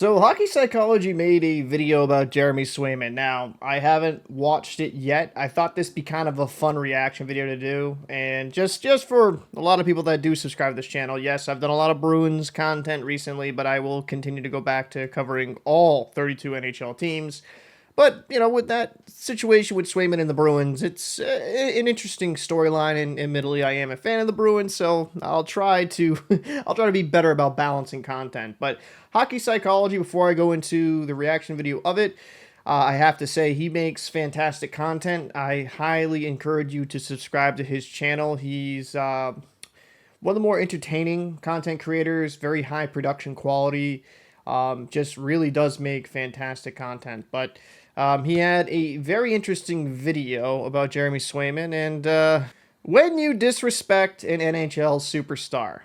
So, Hockey Psychology made a video about Jeremy Swayman. Now, I haven't watched it yet. I thought this be kind of a fun reaction video to do, and just for a lot of people that do subscribe to this channel. Yes, I've done a lot of Bruins content recently, but I will continue to go back to covering all 32 NHL teams. But, with that situation with Swayman and the Bruins, it's an interesting storyline, and admittedly, I am a fan of the Bruins, so I'll try to I'll try to be better about balancing content. But Hockey Psychology, before I go into the reaction video of it, I have to say he makes fantastic content. I highly encourage you to subscribe to his channel. He's one of the more entertaining content creators, very high production quality, just really does make fantastic content. But he had a very interesting video about Jeremy Swayman and when you disrespect an NHL superstar.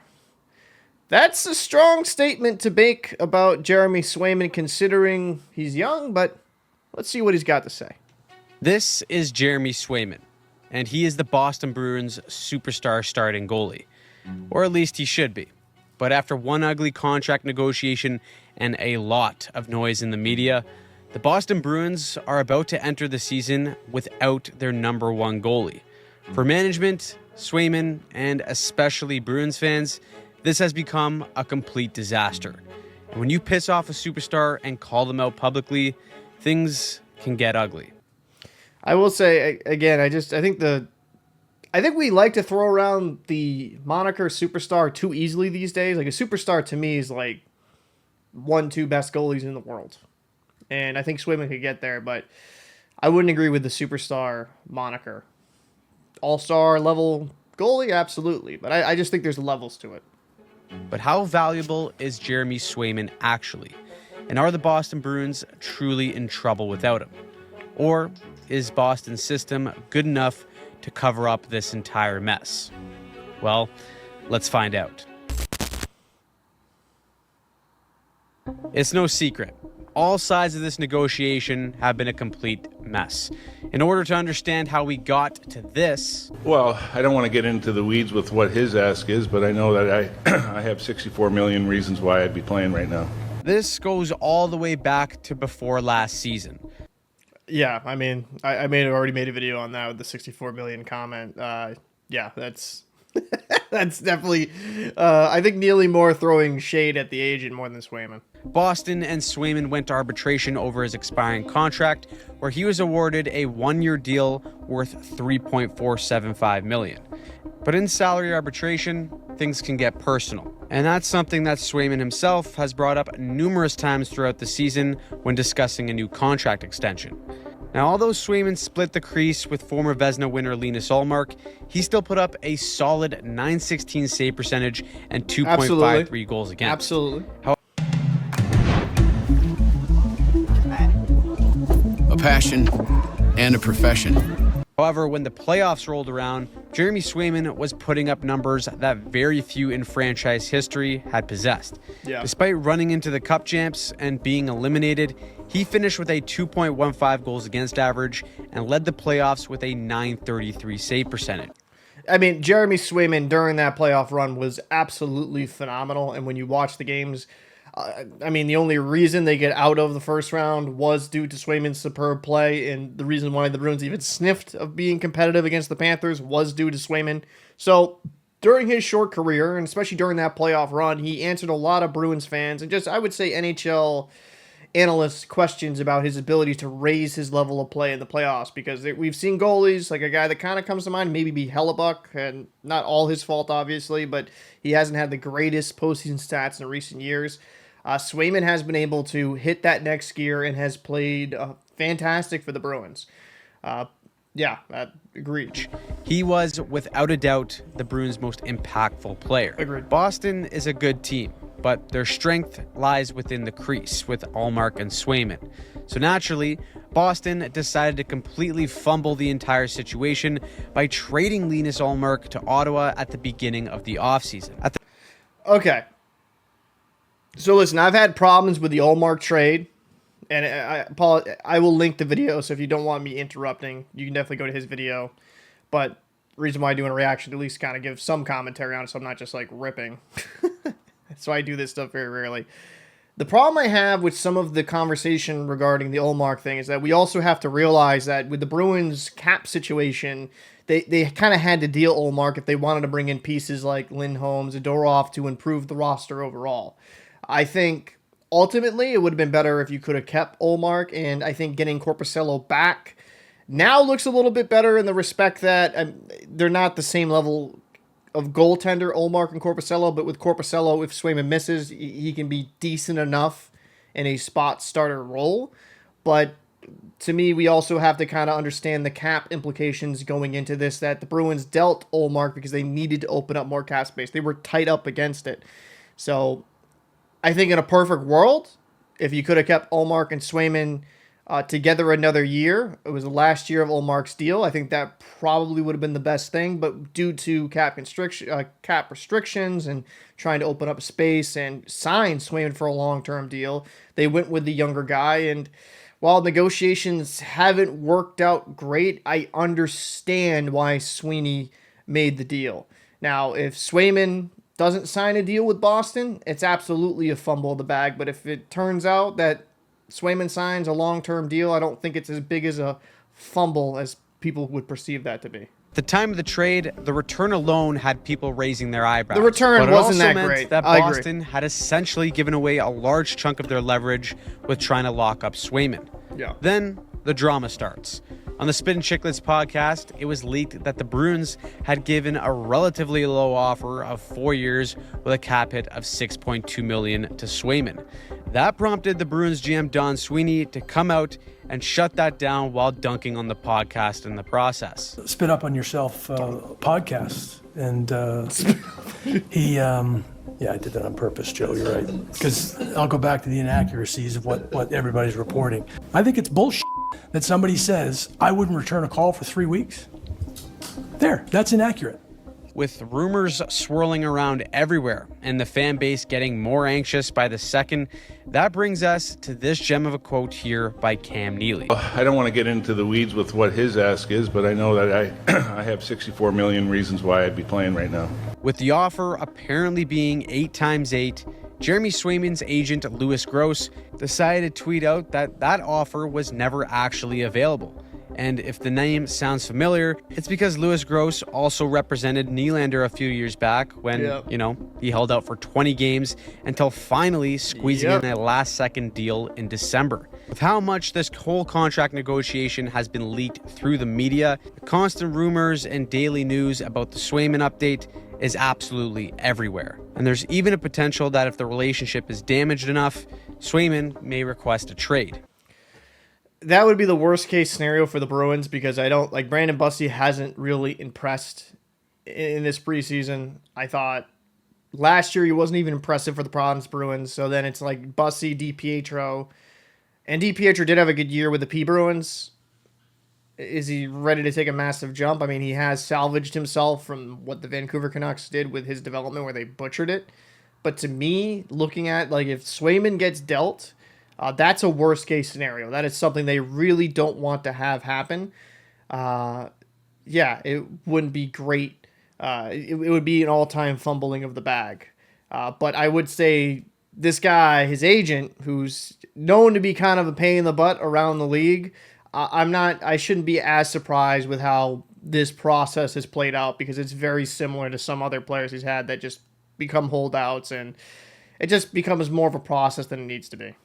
That's a strong statement to make about Jeremy Swayman considering he's young, but let's see what he's got to say. This is Jeremy Swayman, and he is the Boston Bruins' superstar starting goalie. Or at least he should be. But after one ugly contract negotiation and a lot of noise in the media, the Boston Bruins are about to enter the season without their number one goalie. For management, Swayman, and especially Bruins fans, this has become a complete disaster. And when you piss off a superstar and call them out publicly, things can get ugly. I will say again, I think we like to throw around the moniker superstar too easily these days. Like, a superstar to me is like 1-2 best goalies in the world. And I think Swayman could get there, but I wouldn't agree with the superstar moniker. All-star level goalie, absolutely. But I just think there's levels to it. But how valuable is Jeremy Swayman actually? And are the Boston Bruins truly in trouble without him? Or is Boston's system good enough to cover up this entire mess? Well, let's find out. It's no secret. All sides of this negotiation have been a complete mess. In order to understand how we got to this... Well, I don't want to get into the weeds with what his ask is, but I know that I have 64 million reasons why I'd be playing right now. This goes all the way back to before last season. Yeah, I mean, I already made a video on that with the 64 million comment. Yeah, that's that's definitely, I think, Neely more throwing shade at the agent more than Swayman. Boston and Swayman went to arbitration over his expiring contract, where he was awarded a one-year deal worth $3.475 million. But in salary arbitration, things can get personal. And that's something that Swayman himself has brought up numerous times throughout the season when discussing a new contract extension. Now, although Swayman split the crease with former Vezina winner Linus Ullmark, he still put up a solid .916 save percentage and 2.53 goals against. Absolutely. A passion and a profession. However, when the playoffs rolled around, Jeremy Swayman was putting up numbers that very few in franchise history had possessed. Yeah. Despite running into the Cup champs and being eliminated, he finished with a 2.15 goals against average and led the playoffs with a .933 save percentage. I mean, Jeremy Swayman during that playoff run was absolutely phenomenal. And when you watch the games, I mean, the only reason they get out of the first round was due to Swayman's superb play, and the reason why the Bruins even sniffed of being competitive against the Panthers was due to Swayman. So during his short career, and especially during that playoff run, he answered a lot of Bruins fans and just, I would say, NHL analysts' questions about his ability to raise his level of play in the playoffs, because we've seen goalies, like a guy that kind of comes to mind, maybe be Hellebuck, and not all his fault, obviously, but he hasn't had the greatest postseason stats in recent years. Swayman has been able to hit that next gear and has played fantastic for the Bruins. Yeah, agreed. He was, without a doubt, the Bruins' most impactful player. Agreed. Boston is a good team, but their strength lies within the crease with Ullmark and Swayman. So naturally, Boston decided to completely fumble the entire situation by trading Linus Ullmark to Ottawa at the beginning of the offseason. Okay. So listen, I've had problems with the Ullmark trade, and I will link the video, so if you don't want me interrupting, you can definitely go to his video. But the reason why I do a reaction, to at least kind of give some commentary on it, so I'm not just like ripping. So I do this stuff very rarely. The problem I have with some of the conversation regarding the Ullmark thing is that we also have to realize that with the Bruins cap situation, they kind of had to deal Ullmark if they wanted to bring in pieces like Lindholm, Zadorov to improve the roster overall. I think ultimately it would have been better if you could have kept Ullmark, and I think getting Korpisalo back now looks a little bit better in the respect that they're not the same level of goaltender, Ullmark and Korpisalo, but with Korpisalo, if Swayman misses, he can be decent enough in a spot starter role. But to me, we also have to kind of understand the cap implications going into this, that the Bruins dealt Ullmark because they needed to open up more cap space. They were tight up against it. So I think in a perfect world, if you could have kept Ullmark and Swayman together another year, it was the last year of Ullmark's deal, I think that probably would have been the best thing. But due to cap restrictions and trying to open up space and sign Swayman for a long-term deal, they went with the younger guy. And while negotiations haven't worked out great, I understand why Sweeney made the deal. Now, if Swayman doesn't sign a deal with Boston, it's absolutely a fumble of the bag. But if it turns out that Swayman signs a long-term deal, I don't think it's as big as a fumble as people would perceive that to be. At the time of the trade, the return alone had people raising their eyebrows. The return but wasn't it also that meant great. that I agree. Boston had essentially given away a large chunk of their leverage with trying to lock up Swayman. Yeah. Then the drama starts. On the Spit and Chicklets podcast, it was leaked that the Bruins had given a relatively low offer of 4 years with a cap hit of $6.2 million to Swayman. That prompted the Bruins GM Don Sweeney to come out and shut that down while dunking on the podcast in the process. Spit up on yourself podcast, and he yeah, I did that on purpose, Joe, you're right, because I'll go back to the inaccuracies of what everybody's reporting. I think it's bullshit that somebody says I wouldn't return a call for 3 weeks. That's inaccurate. With rumors swirling around everywhere and the fan base getting more anxious by the second, that brings us to this gem of a quote here by Cam Neely. I don't want to get into the weeds with what his ask is, but I know that I have 64 million reasons why I'd be playing right now. With the offer apparently being 8 times 8, Jeremy Swayman's agent, Louis Gross, decided to tweet out that that offer was never actually available. And if the name sounds familiar, it's because Louis Gross also represented Nylander a few years back when, he held out for 20 games until finally squeezing in a last-second deal in December. With how much this whole contract negotiation has been leaked through the media, the constant rumors and daily news about the Swayman update is absolutely everywhere. And there's even a potential that if the relationship is damaged enough, Swayman may request a trade. That would be the worst case scenario for the Bruins, because Brandon Bussi hasn't really impressed in this preseason. I thought last year he wasn't even impressive for the Providence Bruins. So then it's like Bussi, DiPietro, and DiPietro did have a good year with the P Bruins. Is he ready to take a massive jump? I mean, he has salvaged himself from what the Vancouver Canucks did with his development where they butchered it. But to me, looking at if Swayman gets dealt, that's a worst case scenario. That is something they really don't want to have happen. It wouldn't be great. It would be an all-time fumbling of the bag. But I would say this guy, his agent, who's known to be kind of a pain in the butt around the league, I shouldn't be as surprised with how this process has played out, because it's very similar to some other players he's had that just become holdouts, and it just becomes more of a process than it needs to be.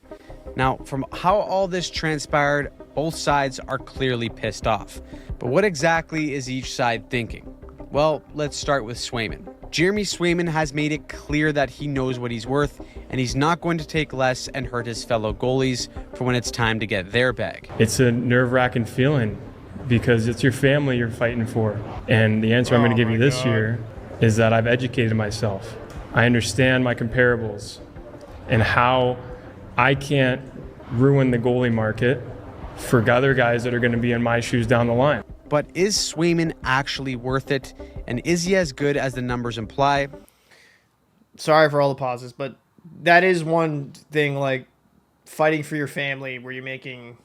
Now, from how all this transpired, both sides are clearly pissed off. But what exactly is each side thinking? Well, let's start with Swayman. Jeremy Swayman has made it clear that he knows what he's worth, and he's not going to take less and hurt his fellow goalies for when it's time to get their bag. It's a nerve-wracking feeling because it's your family you're fighting for. And the answer I'm going to give you this year is that I've educated myself. I understand my comparables and how I can't ruin the goalie market for other guys that are going to be in my shoes down the line. But is Swayman actually worth it? And is he as good as the numbers imply? Sorry for all the pauses, but that is one thing, fighting for your family where you're making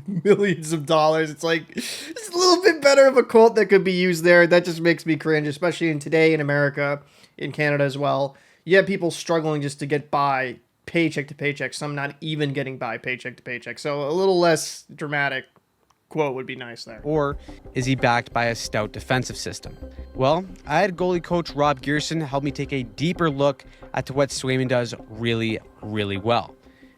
millions of dollars. It's a little bit better of a quote that could be used there. That just makes me cringe, especially in today in America, in Canada as well. You have people struggling just to get by, paycheck to paycheck, some not even getting by paycheck to paycheck. So a little less dramatic quote would be nice there. Or is he backed by a stout defensive system? Well, I had goalie coach Rob Gearson help me take a deeper look at what Swayman does really, really well.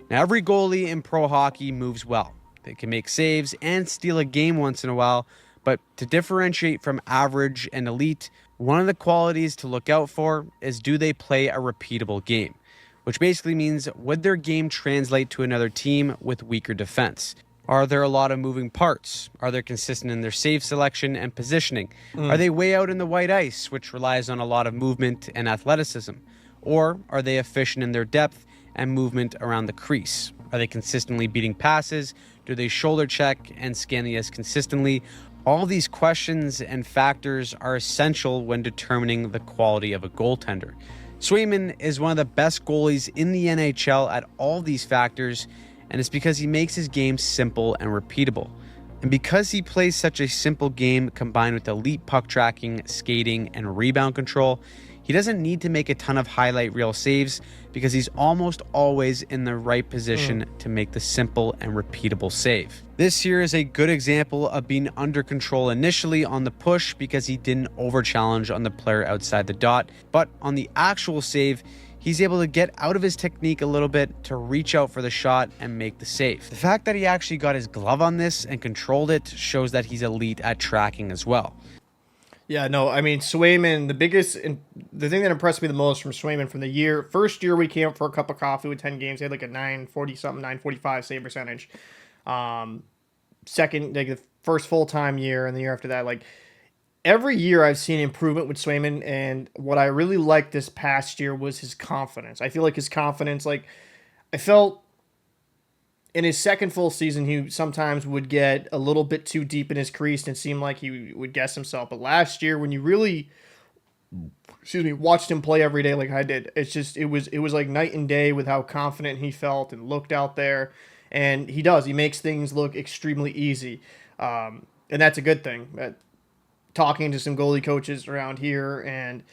Now, every goalie in pro hockey moves well. They can make saves and steal a game once in a while, but to differentiate from average and elite, one of the qualities to look out for is, do they play a repeatable game? Which basically means, would their game translate to another team with weaker defense? Are there a lot of moving parts? Are they consistent in their save selection and positioning? Are they way out in the white ice, which relies on a lot of movement and athleticism? Or are they efficient in their depth and movement around the crease? Are they consistently beating passes? Do they shoulder check and scan the ice consistently? All these questions and factors are essential when determining the quality of a goaltender. Swayman is one of the best goalies in the NHL at all these factors, and it's because he makes his game simple and repeatable. And because he plays such a simple game combined with elite puck tracking, skating, and rebound control, he doesn't need to make a ton of highlight reel saves because he's almost always in the right position to make the simple and repeatable save. This here is a good example of being under control initially on the push because he didn't over-challenge on the player outside the dot, but on the actual save, he's able to get out of his technique a little bit to reach out for the shot and make the save. The fact that he actually got his glove on this and controlled it shows that he's elite at tracking as well. Yeah, no, I mean, Swayman, the thing that impressed me the most from Swayman from the first year we came up for a cup of coffee with 10 games, he had like a 940-something, 945 save percentage. Second, like the first full-time year, and the year after that, like every year I've seen improvement with Swayman, and what I really liked this past year was his confidence. I feel like his confidence, like I felt in his second full season, he sometimes would get a little bit too deep in his crease and seem like he would guess himself. But last year, when you really, watched him play every day like I did, it was like night and day with how confident he felt and looked out there. And he makes things look extremely easy. And that's a good thing. Talking to some goalie coaches around here, and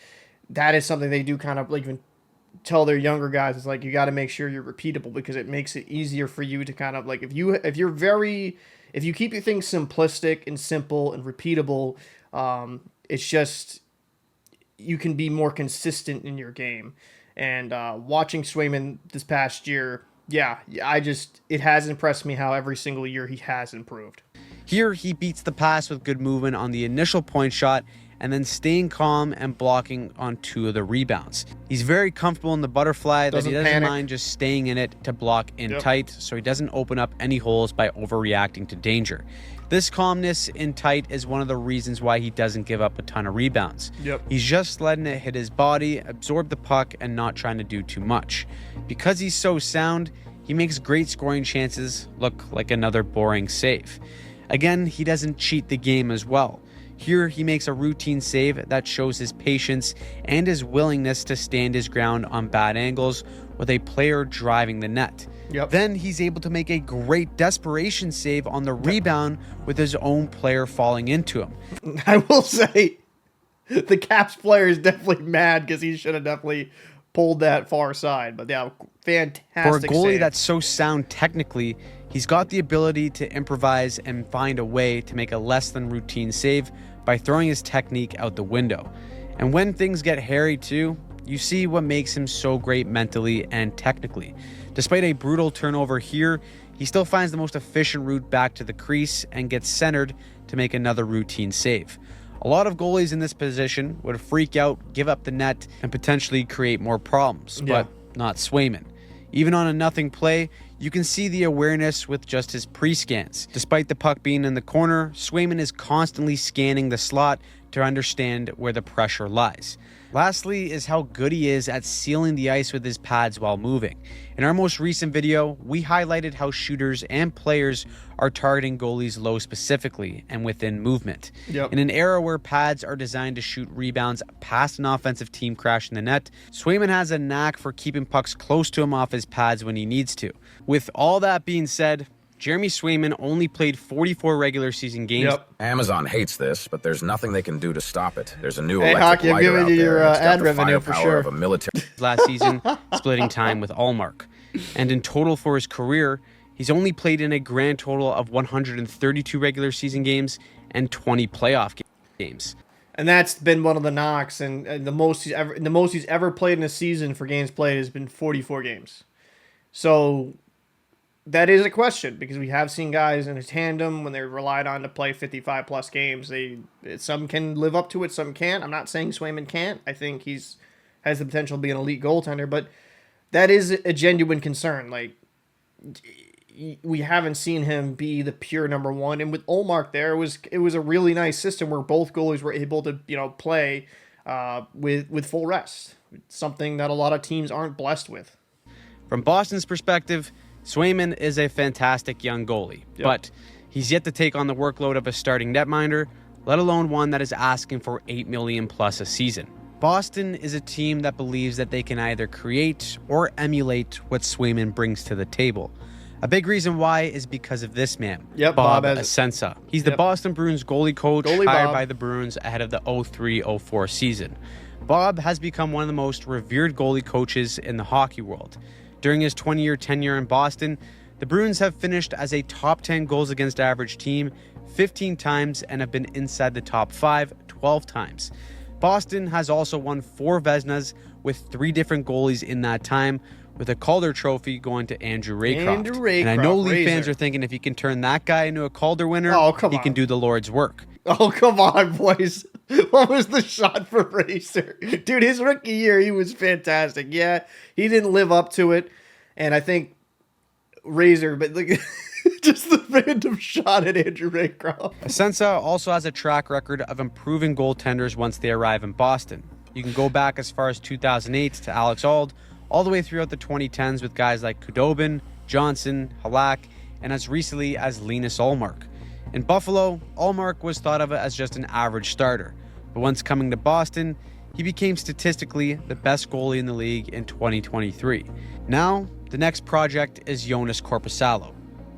that is something they do kind of like even tell their younger guys. It's like, you got to make sure you're repeatable because it makes it easier for you to kind of like, if you keep your things simplistic and simple and repeatable, it's just, you can be more consistent in your game. And watching Swayman this past year, it has impressed me how every single year he has improved. Here, he beats the pass with good movement on the initial point shot and then staying calm and blocking on 2 of the rebounds. He's very comfortable in the butterfly, that he doesn't panic. mind just staying in it to block in tight, so he doesn't open up any holes by overreacting to danger. This calmness in tight is one of the reasons why he doesn't give up a ton of rebounds. He's just letting it hit his body, absorb the puck, and not trying to do too much. Because he's so sound, he makes great scoring chances look like another boring save. Again, he doesn't cheat the game as well. Here, he makes a routine save that shows his patience and his willingness to stand his ground on bad angles with a player driving the net. Then he's able to make a great desperation save on the rebound with his own player falling into him. I will say, the Caps player is definitely mad because he should have definitely pulled that far side. But yeah, fantastic For a goalie save. that's so sound technically, he's got the ability to improvise and find a way to make a less than routine save by throwing his technique out the window. And when things get hairy too, you see what makes him so great mentally and technically. Despite a brutal turnover here, he still finds the most efficient route back to the crease and gets centered to make another routine save. A lot of goalies in this position would freak out, give up the net, and potentially create more problems, but not Swayman. Even on a nothing play, you can see the awareness with just his pre-scans. Despite the puck being in the corner, Swayman is constantly scanning the slot to understand where the pressure lies. Lastly is how good he is at sealing the ice with his pads while moving. In our most recent video, we highlighted how shooters and players are targeting goalies low specifically and within movement. In an era where pads are designed to shoot rebounds past an offensive team crashing the net, Swayman has a knack for keeping pucks close to him off his pads when he needs to. With all that being said, Jeremy Swayman only played 44 regular season games. Amazon hates this, but there's nothing they can do to stop it. There's a new Hey, electric Hockey, I'm lighter giving out you there, your and it's got ad the revenue for firepower sure. of a military. Last season, splitting time with Allmark. And in total for his career, he's only played in a grand total of 132 regular season games and 20 playoff games. And that's been one of the knocks, and the most he's ever played in a season for games played has been 44 games. So that is a question, because we have seen guys in a tandem when they're relied on to play 55 plus games. Some can live up to it, some can't. I'm not saying Swayman can't. I think has the potential to be an elite goaltender, but that is a genuine concern. Like, we haven't seen him be the pure number one. And with Ullmark there, it was a really nice system where both goalies were able to, play with full rest. Something that a lot of teams aren't blessed with. From Boston's perspective, Swayman is a fantastic young goalie, but he's yet to take on the workload of a starting netminder, let alone one that is asking for $8 million plus a season. Boston is a team that believes that they can either create or emulate what Swayman brings to the table. A big reason why is because of this man, Bob Asensa. He's the Boston Bruins goalie coach hired by the Bruins ahead of the 03-04 season. Bob has become one of the most revered goalie coaches in the hockey world. During his 20-year tenure in Boston, the Bruins have finished as a top 10 goals against average team 15 times and have been inside the top 5 12 times. Boston has also won 4 Vezinas with 3 different goalies in that time, with a Calder trophy going to Andrew Raycroft. And I know Leaf fans are thinking if he can turn that guy into a Calder winner, he can do the Lord's work. Oh, come on, boys. What was the shot for Razor? Dude, his rookie year, he was fantastic. Yeah, he didn't live up to it. And I think Razor, but look, just the random shot at Andrew Raycroft. Asensa also has a track record of improving goaltenders once they arrive in Boston. You can go back as far as 2008 to Alex Auld, all the way throughout the 2010s with guys like Khudobin, Johnson, Halak, and as recently as Linus Ullmark. In Buffalo, Ullmark was thought of as just an average starter, but once coming to Boston, he became statistically the best goalie in the league in 2023. Now, the next project is Joonas Korpisalo.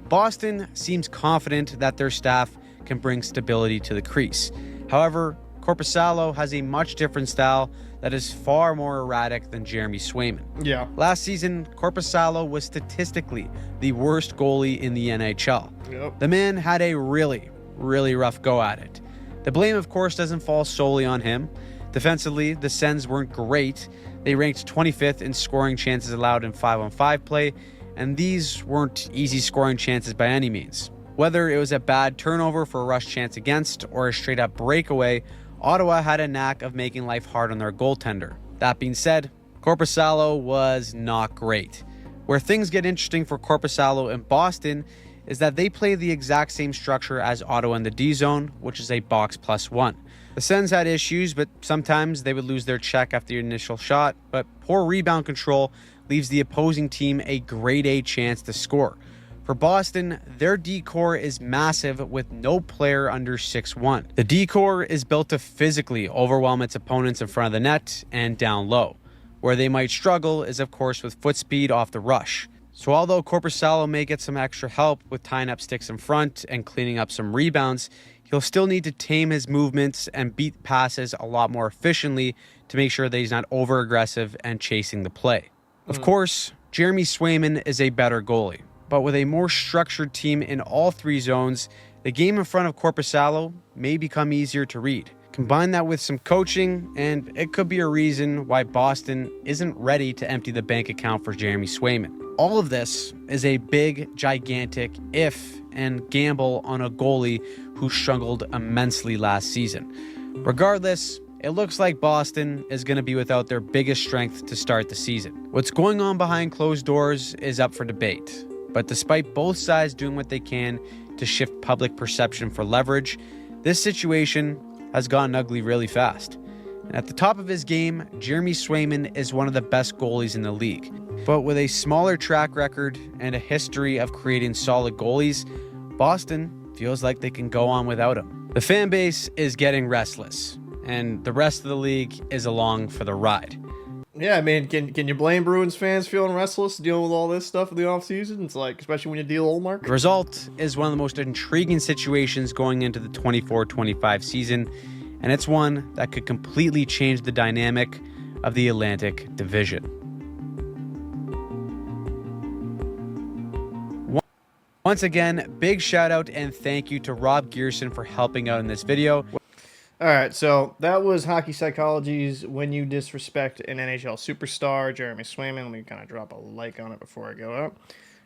Boston seems confident that their staff can bring stability to the crease. However, Korpisalo has a much different style that is far more erratic than Jeremy Swayman. Yeah. Last season, Korpisalo was statistically the worst goalie in the NHL. Yep. The man had a really, really rough go at it. The blame, of course, doesn't fall solely on him. Defensively, the Sens weren't great. They ranked 25th in scoring chances allowed in 5-on-5 play, and these weren't easy scoring chances by any means. Whether it was a bad turnover for a rush chance against or a straight-up breakaway, Ottawa had a knack of making life hard on their goaltender. That being said, Korpisalo was not great. Where things get interesting for Korpisalo in Boston is that they play the exact same structure as Ottawa in the D-zone, which is a box +1. The Sens had issues, but sometimes they would lose their check after the initial shot, but poor rebound control leaves the opposing team a grade A chance to score. For Boston, their D-core is massive with no player under 6'1". The D-core is built to physically overwhelm its opponents in front of the net and down low. Where they might struggle is, of course, with foot speed off the rush. So although Korpisalo may get some extra help with tying up sticks in front and cleaning up some rebounds, he'll still need to tame his movements and beat passes a lot more efficiently to make sure that he's not over-aggressive and chasing the play. Of course, Jeremy Swayman is a better goalie, but with a more structured team in all 3 zones, the game in front of Korpisalo may become easier to read. Combine that with some coaching, and it could be a reason why Boston isn't ready to empty the bank account for Jeremy Swayman. All of this is a big, gigantic if and gamble on a goalie who struggled immensely last season. Regardless, it looks like Boston is going to be without their biggest strength to start the season. What's going on behind closed doors is up for debate, but despite both sides doing what they can to shift public perception for leverage, this situation has gotten ugly really fast. And at the top of his game, Jeremy Swayman is one of the best goalies in the league. But with a smaller track record and a history of creating solid goalies, Boston feels like they can go on without him. The fan base is getting restless, and the rest of the league is along for the ride. Yeah, I mean, can you blame Bruins fans feeling restless dealing with all this stuff in the offseason? It's like, especially when you deal Ullmark. The result is one of the most intriguing situations going into the 24-25 season, and it's one that could completely change the dynamic of the Atlantic Division. Once again, big shout out and thank you to Rob Gearson for helping out in this video. All right, so that was Hockey Psychology's When You Disrespect an NHL Superstar, Jeremy Swayman. Let me kind of drop a like on it before I go out.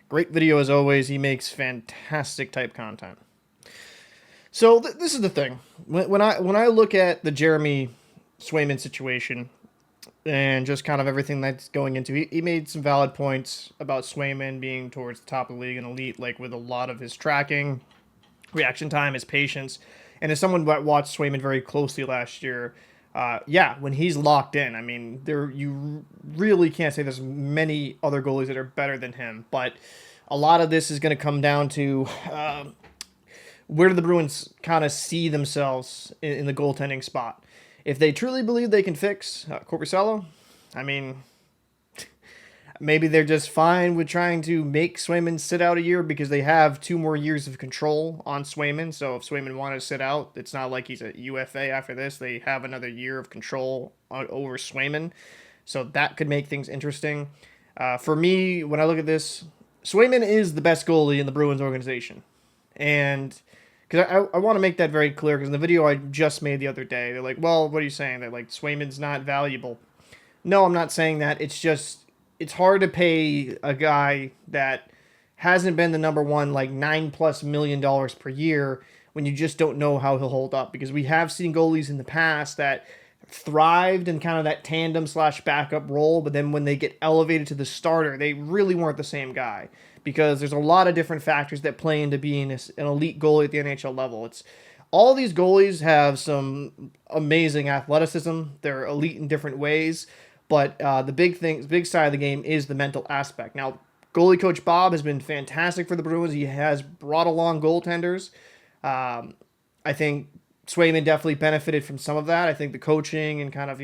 Great video as always. He makes fantastic type content. So this is the thing. When I look at the Jeremy Swayman situation and just kind of everything that's going into, he made some valid points about Swayman being towards the top of the league and elite, like with a lot of his tracking, reaction time, his patience. And as someone that watched Swayman very closely last year, yeah, when he's locked in, I mean, you really can't say there's many other goalies that are better than him. But a lot of this is going to come down to where do the Bruins kind of see themselves in the goaltending spot. If they truly believe they can fix Korpisalo, I mean, maybe they're just fine with trying to make Swayman sit out a year because they have 2 more years of control on Swayman. So if Swayman wanted to sit out, it's not like he's a UFA after this. They have another year of control over Swayman. So that could make things interesting. For me, when I look at this, Swayman is the best goalie in the Bruins organization. And because I want to make that very clear, because in the video I just made the other day, they're like, well, what are you saying? That like Swayman's not valuable. No, I'm not saying that. It's just, it's hard to pay a guy that hasn't been the number one, like $9+ million per year, when you just don't know how he'll hold up. Because we have seen goalies in the past that thrived in kind of that tandem / backup role, but then when they get elevated to the starter, they really weren't the same guy. Because there's a lot of different factors that play into being an elite goalie at the NHL level. It's all these goalies have some amazing athleticism. They're elite in different ways. But the big side of the game is the mental aspect. Now, goalie coach Bob has been fantastic for the Bruins. He has brought along goaltenders. I think Swayman definitely benefited from some of that. I think the coaching and kind of,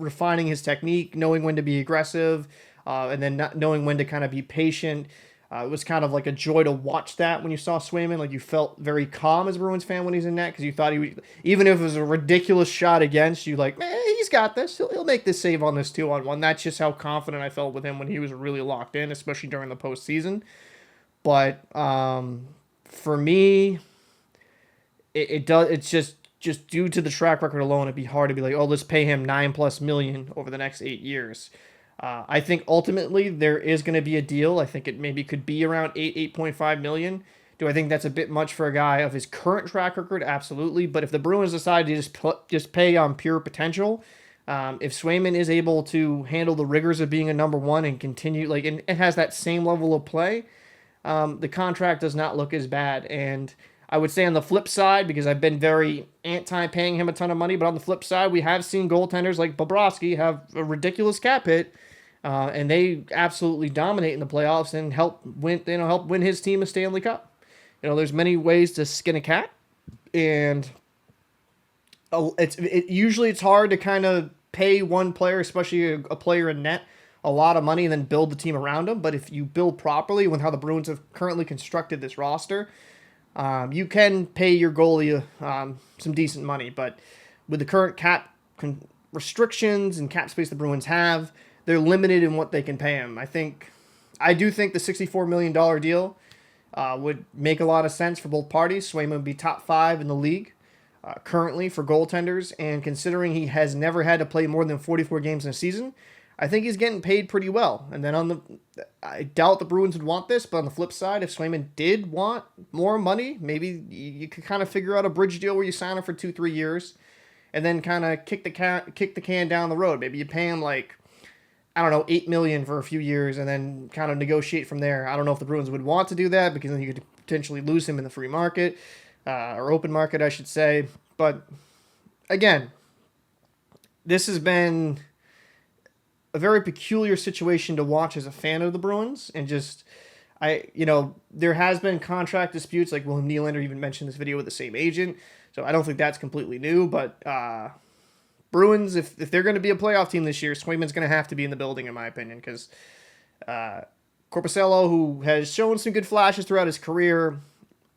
refining his technique, knowing when to be aggressive, and then not knowing when to kind of be patient. It was kind of like a joy to watch that when you saw Swayman. Like, you felt very calm as a Bruins fan when he's in net, because you thought he would, even if it was a ridiculous shot against you, like, man, he's got this. He'll make this save on this 2-on-1. That's just how confident I felt with him when he was really locked in, especially during the postseason. But for me, it's just due to the track record alone, it'd be hard to be like, oh, let's pay him $9+ million over the next 8 years. I think ultimately there is going to be a deal. I think it maybe could be around $8.5 million. Do I think that's a bit much for a guy of his current track record? Absolutely. But if the Bruins decide to just pay on pure potential, if Swayman is able to handle the rigors of being a number one and continue, and it has that same level of play, the contract does not look as bad. And I would say on the flip side, because I've been very anti-paying him a ton of money, but on the flip side, we have seen goaltenders like Bobrovsky have a ridiculous cap hit, and they absolutely dominate in the playoffs and help win his team a Stanley Cup. There's many ways to skin a cat, and usually it's hard to kind of pay one player, especially a player in net, a lot of money and then build the team around them. But if you build properly with how the Bruins have currently constructed this roster, you can pay your goalie some decent money. But with the current cap restrictions and cap space the Bruins have, they're limited in what they can pay him. I do think the $64 million deal would make a lot of sense for both parties. Swayman would be top 5 in the league currently for goaltenders, and considering he has never had to play more than 44 games in a season, I think he's getting paid pretty well. And then I doubt the Bruins would want this, but on the flip side, if Swayman did want more money, maybe you could kind of figure out a bridge deal where you sign him for 2-3 years, and then kind of kick the can down the road. Maybe you pay him $8 million for a few years, and then kind of negotiate from there. I don't know if the Bruins would want to do that, because then you could potentially lose him in the free market, or open market, I should say. But again, this has been a very peculiar situation to watch as a fan of the Bruins, and there has been contract disputes, like William Nylander even mentioned this video with the same agent, so I don't think that's completely new. But Bruins, if they're going to be a playoff team this year, Swayman's going to have to be in the building, in my opinion, because Korpisalo, who has shown some good flashes throughout his career,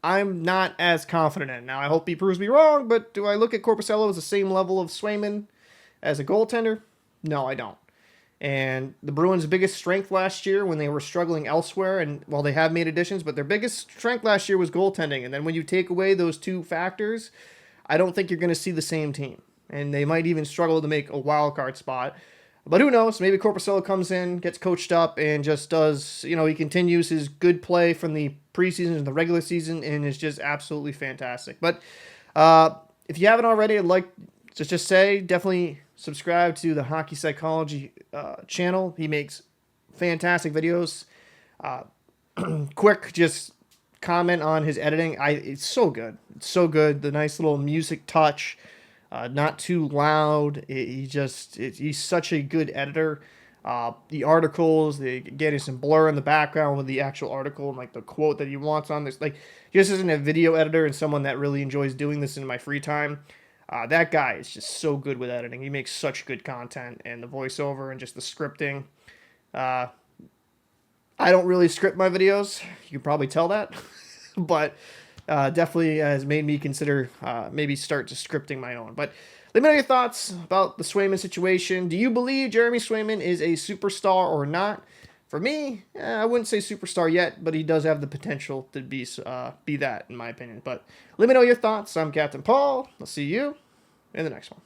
I'm not as confident in. Now, I hope he proves me wrong, but do I look at Korpisalo as the same level of Swayman as a goaltender? No, I don't. And the Bruins' biggest strength last year when they were struggling elsewhere, and while they have made additions, but their biggest strength last year was goaltending. And then when you take away those two factors, I don't think you're going to see the same team. And they might even struggle to make a wild card spot. But who knows? Maybe Korpisalo comes in, gets coached up, and just does, he continues his good play from the preseason and the regular season, and is just absolutely fantastic. But if you haven't already, I'd like to just say, definitely subscribe to the Hockey Psychology channel. He makes fantastic videos. Quick, just comment on his editing. It's so good. It's so good. The nice little music touch. Not too loud. He's such a good editor. The articles, they getting some blur in the background with the actual article and like the quote that he wants on this. Like, just isn't a video editor and someone that really enjoys doing this in my free time. That guy is just so good with editing. He makes such good content, and the voiceover and just the scripting. I don't really script my videos. You can probably tell that, but definitely has made me consider maybe start to scripting my own. But let me know your thoughts about the Swayman situation. Do you believe Jeremy Swayman is a superstar or not? For me, I wouldn't say superstar yet, but he does have the potential to be that, in my opinion. But let me know your thoughts. I'm Captain Paul. I'll see you in the next one.